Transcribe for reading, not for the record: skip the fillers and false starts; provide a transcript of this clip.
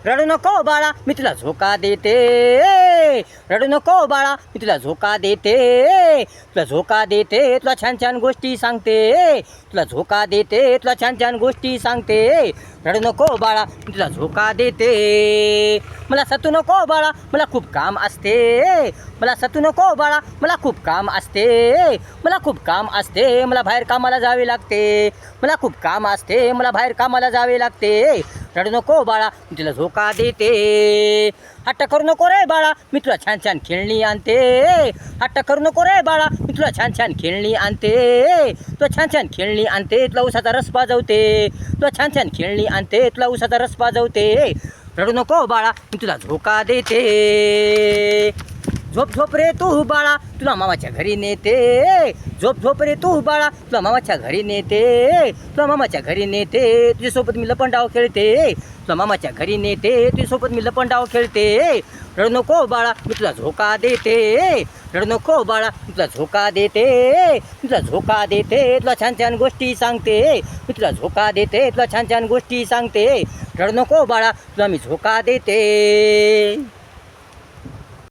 रडू नको बाळा मी तुला झोका देते, रडू नको बाळा मी तुला झोका देते, तुला झोका देते, तुला छान छान गोष्टी सांगते, तुला झोका देते, तुला छान छान गोष्टी सांगते, रडू नको बाळा मी तुला झोका देते. मला सतू नको बाळा मला खूप काम असते, मला सतू नको बाळा मला खूप काम असते, मला खूप काम असते, मला बाहेर कामाला जावे लागते, मला खूप काम असते, मला बाहेर कामाला जावे लागते, रडू नको बाळा मी तुला झोका देते. हट्ट करू नको रे बाळा मी तुला छान छान खेळणी आणते, हट्ट करू नको रे बाळा मी तुला छान छान खेळणी आणते, तुला छान छान खेळणी आणते, तुला उसाचा रस पाजवते, तुला छान छान खेळणी आणते, तुला उसाचा रस पाजवते, रडू नको बाळा मी तुला झोका देते. झोप झोप रे तू बाळा तुला मामाच्या घरी नेते, झोप झोप रे तू बाळा तुला मामाच्या घरी नेते, तुला मामाच्या घरी नेते, तुझ्यासोबत मी लपंडाव खेळते, तुला मामाच्या घरी नेते, तुझ्यासोबत मी लपंडाव खेळते, रडू नको बाळा मी तुला झोका देते, रडू नको बाळा मी तुला झोका देते, मी तुला झोका देते, तुला छान छान गोष्टी सांगते, मी तुला झोका देते, तुला छान छान गोष्टी सांगते, रडू नको बाळा तुला मी झोका देते.